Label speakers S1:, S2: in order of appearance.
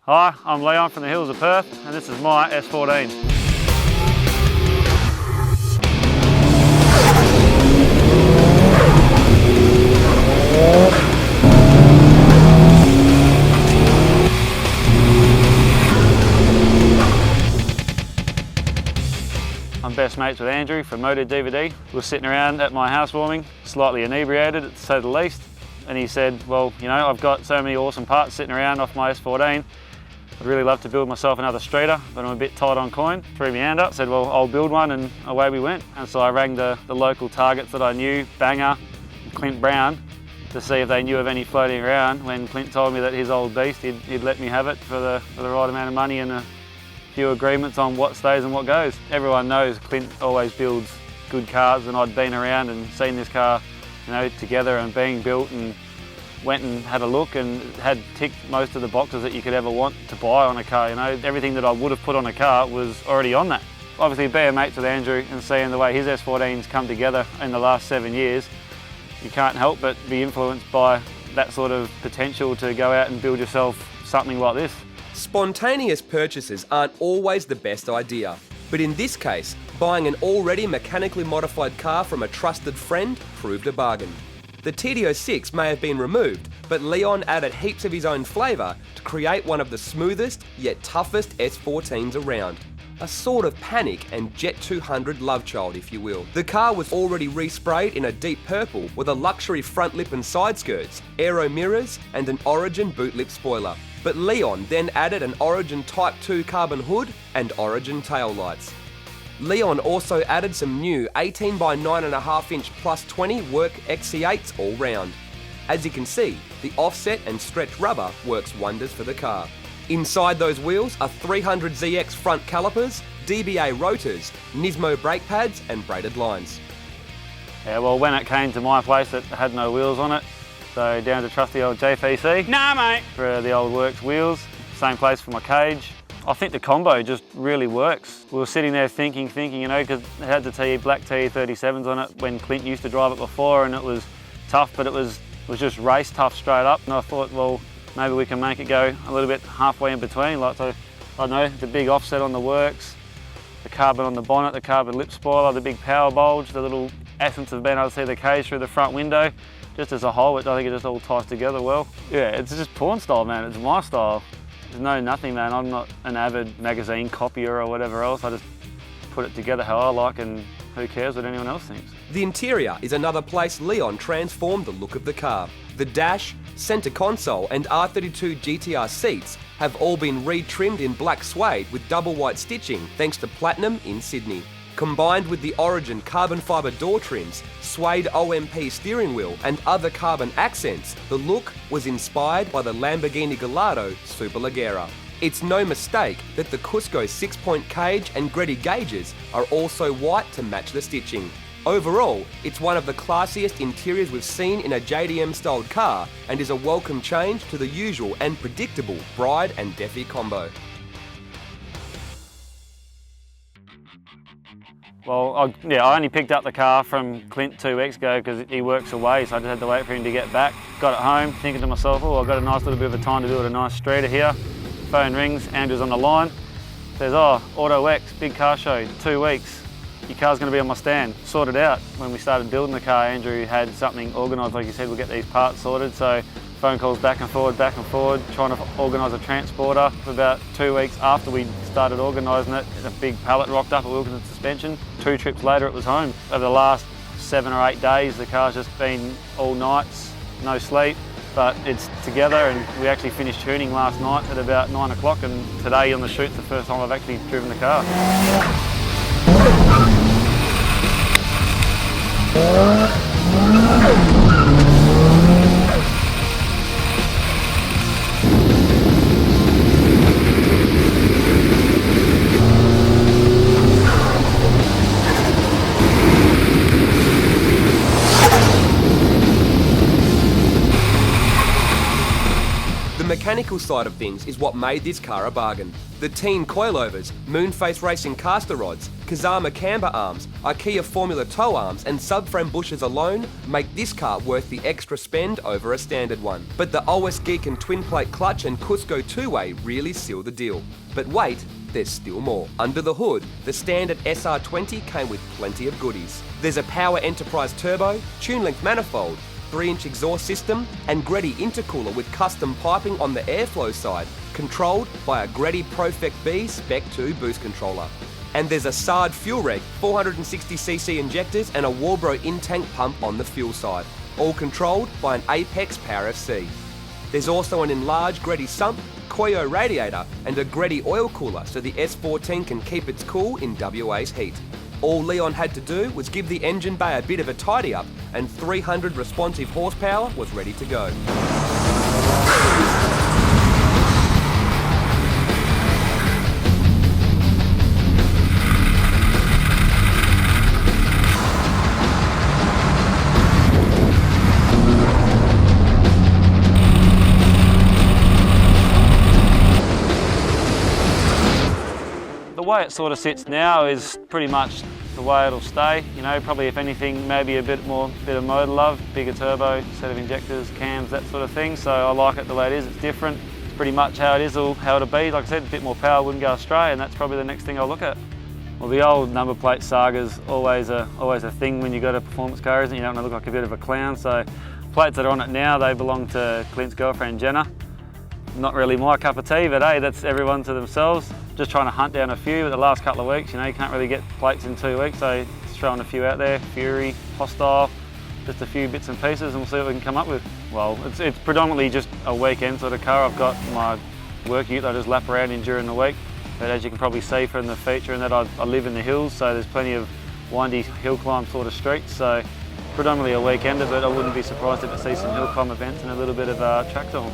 S1: Hi, I'm Leon from the hills of Perth, and this is my S14. I'm best mates with Andrew from Moto DVD. We were sitting around at my housewarming, slightly inebriated to say the least, and he said, well, you know, I've got so many awesome parts sitting around off my S14. I'd really love to build myself another streeter, but I'm a bit tight on coin. Threw my hand up, said, well, I'll build one, and away we went. And so I rang the local targets that I knew, Banger and Clint Brown, to see if they knew of any floating around. When Clint told me that his old beast, he'd let me have it for the right amount of money and a few agreements on what stays and what goes. Everyone knows Clint always builds good cars, and I'd been around and seen this car, you know, together and being built, and went and had a look and had ticked most of the boxes that you could ever want to buy on a car. You know, everything that I would have put on a car was already on that. Obviously being mates with Andrew and seeing the way his S14's come together in the last 7 years, you can't help but be influenced by that sort of potential to go out and build yourself something like this.
S2: Spontaneous purchases aren't always the best idea, but in this case, buying an already mechanically modified car from a trusted friend proved a bargain. The TD06 may have been removed, but Leon added heaps of his own flavour to create one of the smoothest yet toughest S14s around. A sort of Panic and Jet 200 love child, if you will. The car was already resprayed in a deep purple with a luxury front lip and side skirts, aero mirrors and an Origin boot lip spoiler. But Leon then added an Origin Type 2 carbon hood and Origin tail lights. Leon also added some new 18 by 9.5 inch plus 20 work XC8s all round. As you can see, the offset and stretch rubber works wonders for the car. Inside those wheels are 300ZX front calipers, DBA rotors, Nismo brake pads and braided lines.
S1: Yeah, well, when it came to my place, it had no wheels on it, so down to trusty old JPC. Nah, mate! For the old works wheels, same place for my cage. I think the combo just really works. We were sitting there thinking, you know, because it had the black TE37s on it when Clint used to drive it before, and it was tough, but it was just race tough straight up. And I thought, well, maybe we can make it go a little bit halfway in between. Like, so, I don't know, the big offset on the works, the carbon on the bonnet, the carbon lip spoiler, the big power bulge, the little essence of being able to see the cage through the front window. Just as a whole, I think it just all ties together well. Yeah, it's just porn style, man. It's my style. There's no nothing, man. I'm not an avid magazine copier or whatever else. I just put it together how I like, and who cares what anyone else thinks.
S2: The interior is another place Leon transformed the look of the car. The dash, centre console and R32 GTR seats have all been re-trimmed in black suede with double white stitching thanks to Platinum in Sydney. Combined with the Origin carbon fibre door trims, suede OMP steering wheel and other carbon accents, the look was inspired by the Lamborghini Gallardo Superleggera. It's no mistake that the Cusco 6-point cage and Greddy gauges are also white to match the stitching. Overall, it's one of the classiest interiors we've seen in a JDM-styled car and is a welcome change to the usual and predictable bride and Defi combo.
S1: Well, I only picked up the car from Clint 2 weeks ago because he works away, so I just had to wait for him to get back. Got it home, thinking to myself, oh, I've got a nice little bit of a time to build a nice streeter here. Phone rings, Andrew's on the line. Says, oh, Auto X, big car show, 2 weeks. Your car's going to be on my stand. Sorted out. When we started building the car, Andrew had something organised, like he said, we'll get these parts sorted. So phone calls back and forward, trying to organise a transporter. For about 2 weeks after we started organising it, a big pallet rocked up at Wilkinson Suspension. 2 trips later, it was home. Over the last 7 or 8 days, the car's just been all nights, no sleep, but it's together, and we actually finished tuning last night at about 9 o'clock, and today on the shoot's the first time I've actually driven the car.
S2: The mechanical side of things is what made this car a bargain. The teen coilovers, Moonface Racing caster rods, Kazama camber arms, IKEA Formula tow arms and subframe bushes alone make this car worth the extra spend over a standard one. But the OS Geek and twin plate clutch and Cusco two-way really seal the deal. But wait, there's still more. Under the hood, the standard SR20 came with plenty of goodies. There's a Power Enterprise turbo, tune-length manifold, 3-inch exhaust system and Greddy intercooler with custom piping on the airflow side, controlled by a Greddy Profect B Spec 2 boost controller. And there's a SARD fuel reg, 460cc injectors and a Walbro in-tank pump on the fuel side, all controlled by an Apex Power FC. There's also an enlarged Greddy sump, Koyo radiator and a Greddy oil cooler so the S14 can keep its cool in WA's heat. All Leon had to do was give the engine bay a bit of a tidy up and 300 responsive horsepower was ready to go.
S1: The way it sort of sits now is pretty much the way it'll stay. You know, probably if anything, maybe a bit of motor love, bigger turbo, set of injectors, cams, that sort of thing. So I like it the way it is. It's different. It's pretty much how it is, or how it'll be. Like I said, a bit more power wouldn't go astray, and that's probably the next thing I'll look at. Well, the old number plate saga's always a thing when you got a performance car, isn't it? You don't want to look like a bit of a clown. So plates that are on it now, they belong to Clint's girlfriend Jenna. Not really my cup of tea, but hey, that's everyone to themselves. Just trying to hunt down a few, but the last couple of weeks, you know, you can't really get plates in 2 weeks, so just throwing a few out there, Fury, Hostile, just a few bits and pieces, and we'll see what we can come up with. Well, it's predominantly just a weekend sort of car. I've got my work ute that I just lap around in during the week, but as you can probably see from the feature and that I live in the hills, so there's plenty of windy hill climb sort of streets, so predominantly a weekender, but I wouldn't be surprised if I see some hill climb events and a little bit of track time.